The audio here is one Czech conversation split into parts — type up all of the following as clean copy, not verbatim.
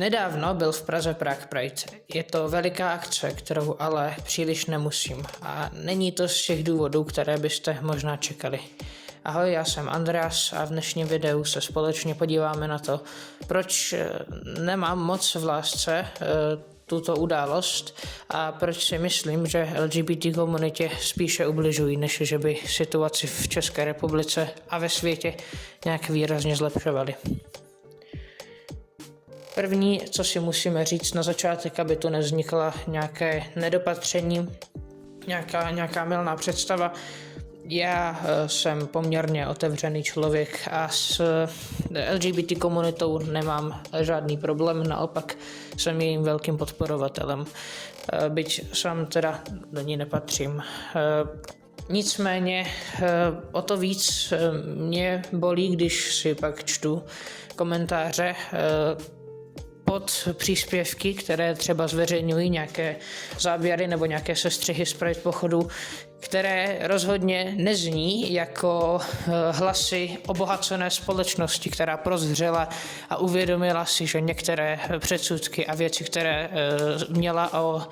Nedávno byl v Praze Prague Pride. Je to veliká akce, kterou ale příliš nemusím. A není to z těch důvodů, které byste možná čekali. Ahoj, já jsem Andreas a v dnešním videu se společně podíváme na to, proč nemám moc v lásce tuto událost a proč si myslím, že LGBT komunitě spíše ubližují, než že by situaci v České republice a ve světě nějak výrazně zlepšovali. První, co si musíme říct na začátek, aby tu nevznikla nějaké nedopatření, nějaká mylná představa. Já jsem poměrně otevřený člověk a s LGBT komunitou nemám žádný problém, naopak jsem jejím velkým podporovatelem, byť sám teda do ní nepatřím. Nicméně o to víc mě bolí, když si pak čtu komentáře pod příspěvky, které třeba zveřejňují nějaké záběry nebo nějaké sestřihy z Pride pochodu, které rozhodně nezní jako hlasy obohacené společnosti, která prozřela a uvědomila si, že některé předsudky a věci, které měla o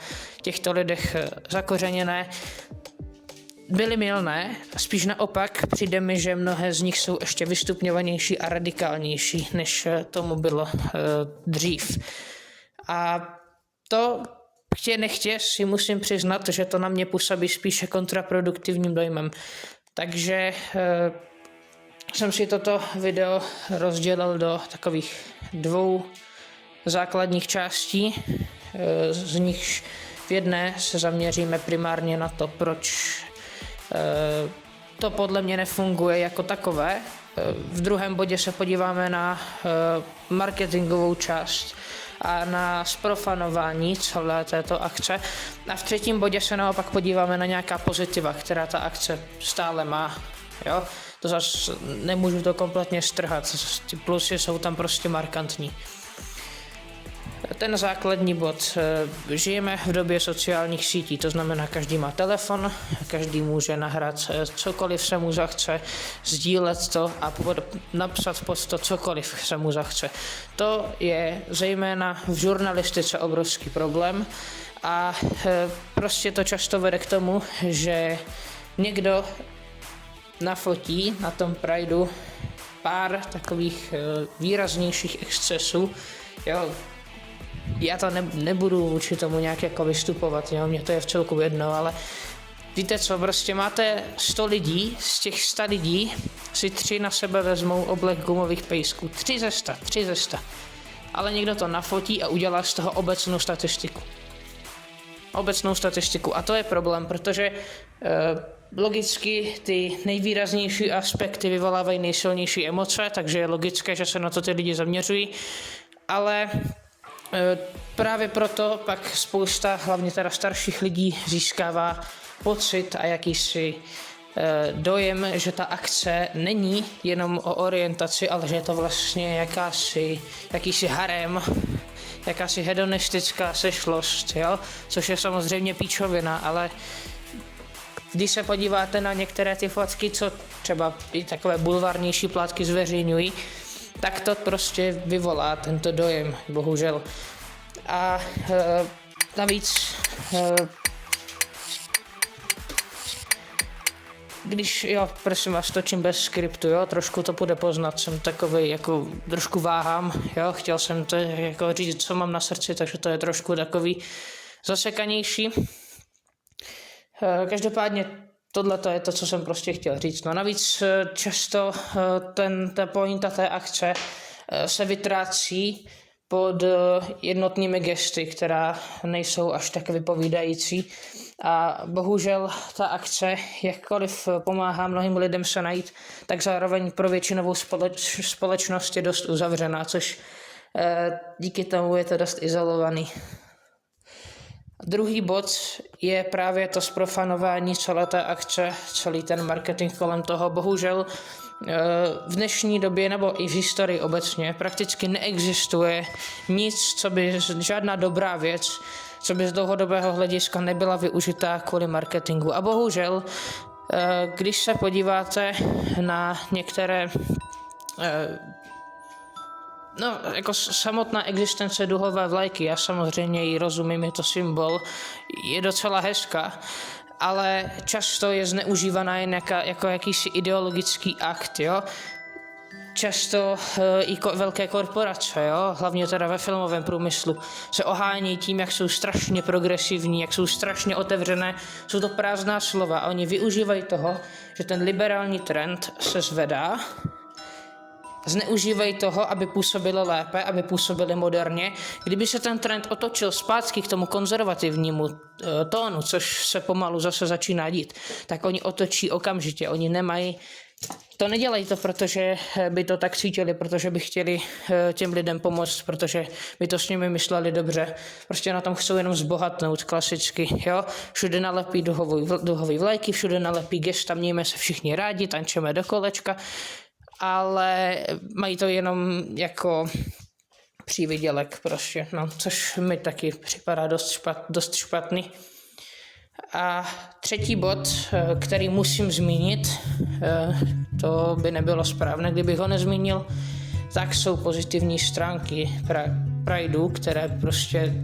těchto lidech zakořeněné, byly mylné, spíš naopak přijde mi, že mnohé z nich jsou ještě vystupňovanější a radikálnější, než tomu bylo dřív. A to chtě nechtě si musím přiznat, že to na mě působí spíše kontraproduktivním dojmem. Takže jsem si toto video rozdělil do takových 2 základních částí, z nichž v jedné se zaměříme primárně na to, proč to podle mě nefunguje jako takové. V druhém bodě se podíváme na marketingovou část a na zprofanování celé této akce. A v třetím bodě se naopak podíváme na nějaká pozitiva, která ta akce stále má. Jo? To zase nemůžu to kompletně strhat, ty plusy jsou tam prostě markantní. Ten základní bod. Žijeme v době sociálních sítí, to znamená, každý má telefon, každý může nahrát cokoliv se mu zachce, sdílet to a napsat pod to cokoliv se mu zachce. To je zejména v žurnalistice obrovský problém a prostě to často vede k tomu, že někdo nafotí na tom Prideu pár takových výraznějších excesů, jo. Já to nebudu vůči tomu nějak jako vystupovat, jo? Mně to je v celku jedno, ale víte co, prostě máte 100 lidí, z těch 100 lidí si 3 na sebe vezmou oblek gumových pejsků, 3 ze 100, ale někdo to nafotí a udělá z toho obecnou statistiku a to je problém, protože logicky ty nejvýraznější aspekty vyvolávají nejsilnější emoce, takže je logické, že se na to ty lidi zaměřují, ale právě proto pak spousta, hlavně teda starších lidí, získává pocit a jakýsi dojem, že ta akce není jenom o orientaci, ale že je to vlastně jakýsi harem, jakási hedonistická sešlost, jo? Což je samozřejmě píčovina, ale když se podíváte na některé ty fotky, co třeba i takové bulvárnější plátky zveřejňují, tak to prostě vyvolá tento dojem, bohužel. A navíc, když, prosím vás, točím bez skriptu, jo, trošku to bude poznat, jsem takovej, jako trošku váhám, jo, chtěl jsem to jako říct, co mám na srdci, takže to je trošku takový zasekanější. Každopádně tohle to je to, co jsem prostě chtěl říct. No navíc často ta pointa té akce se vytrácí pod jednotnými gesty, která nejsou až tak vypovídající. A bohužel ta akce, jakkoliv pomáhá mnohým lidem se najít, tak zároveň pro většinovou společnost je dost uzavřená, což díky tomu je to dost izolovaný. Druhý bod je právě to zprofanování celé té akce, celý ten marketing kolem toho. Bohužel v dnešní době nebo i v historii obecně prakticky neexistuje nic, žádná dobrá věc, co by z dlouhodobého hlediska nebyla využitá kvůli marketingu. A bohužel, když se podíváte na některé No, jako samotná existence duhové vlajky, já samozřejmě ji rozumím, je to symbol, je docela hezká, ale často je zneužívaná jen jako jakýsi ideologický akt, jo. Často i velké korporace, jo, hlavně teda ve filmovém průmyslu, se ohání tím, jak jsou strašně progresivní, jak jsou strašně otevřené. Jsou to prázdná slova a oni využívají toho, že ten liberální trend se zvedá, zneužívají toho, aby působili lépe, aby působili moderně. Kdyby se ten trend otočil zpátky k tomu konzervativnímu tónu, což se pomalu zase začíná dít, tak oni otočí okamžitě. Oni nedělají to, protože by to tak cítili, protože by chtěli těm lidem pomoct, protože by to s nimi mysleli dobře. Prostě na tom chcou jenom zbohatnout klasicky, jo. Všude nalepí duhový vlajky, všude nalepí gesta, mějme se všichni rádi, tančeme do kolečka, ale mají to jenom jako přívydělek prostě, no, což mi taky připadá dost špatný. A třetí bod, který musím zmínit, to by nebylo správné, kdybych ho nezmínil, tak jsou pozitivní stránky Prideu, které prostě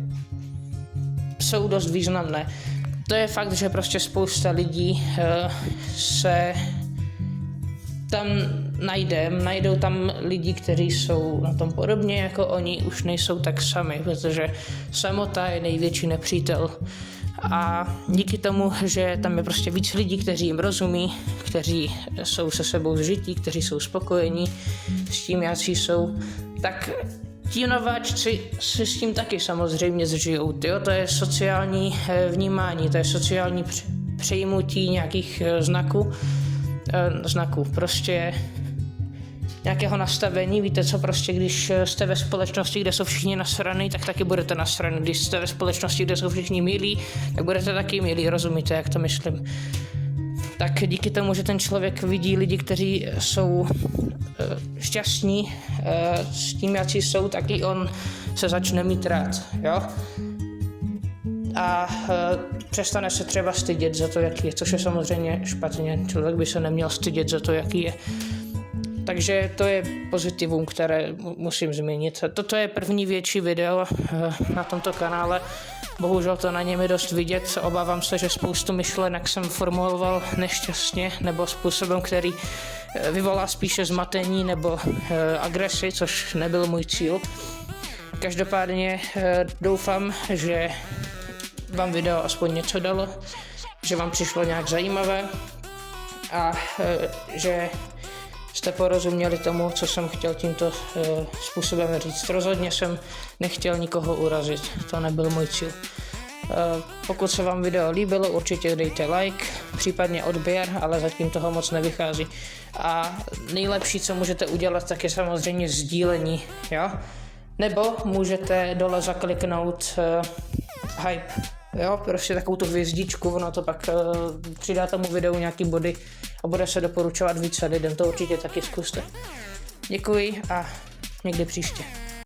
jsou dost významné. To je fakt, že prostě spousta lidí se tam najdou tam lidi, kteří jsou na tom podobně jako oni, už nejsou tak sami, protože samota je největší nepřítel. A díky tomu, že tam je prostě víc lidí, kteří jim rozumí, kteří jsou se sebou zžití, kteří jsou spokojení s tím, jaký jsou, tak ti nováčci si s tím taky samozřejmě zžijou. To je sociální vnímání, to je sociální přejmutí nějakých znaků, prostě nějakého nastavení. Víte co, prostě když jste ve společnosti, kde jsou všichni nasraný, tak taky budete nasraný. Když jste ve společnosti, kde jsou všichni milí, tak budete taky milí, rozumíte, jak to myslím. Tak díky tomu, že ten člověk vidí lidi, kteří jsou šťastní s tím, jaký jsou, tak i on se začne mít rád, jo. A přestane se třeba stydět za to, jaký je, což je samozřejmě špatně. Člověk by se neměl stydět za to, jaký je. Takže to je pozitivum, které musím zmínit. Toto je první větší video na tomto kanále. Bohužel to na něm je dost vidět. Obávám se, že spoustu myšlenek jsem formuloval nešťastně nebo způsobem, který vyvolá spíše zmatení nebo agresi, což nebyl můj cíl. Každopádně doufám, že vám video aspoň něco dalo, že vám přišlo nějak zajímavé a že jste porozuměli tomu, co jsem chtěl tímto způsobem říct. Rozhodně jsem nechtěl nikoho urazit, to nebyl můj cíl. Pokud se vám video líbilo, určitě dejte like, případně odběr, ale zatím toho moc nevychází. A nejlepší, co můžete udělat, tak je samozřejmě sdílení, jo? Nebo můžete dole zakliknout hype, jo? Prostě takovou tu hvězdičku, ono to pak přidá tomu videu nějaký body a bude se doporučovat více lidem, to určitě taky zkuste. Děkuji a někdy příště.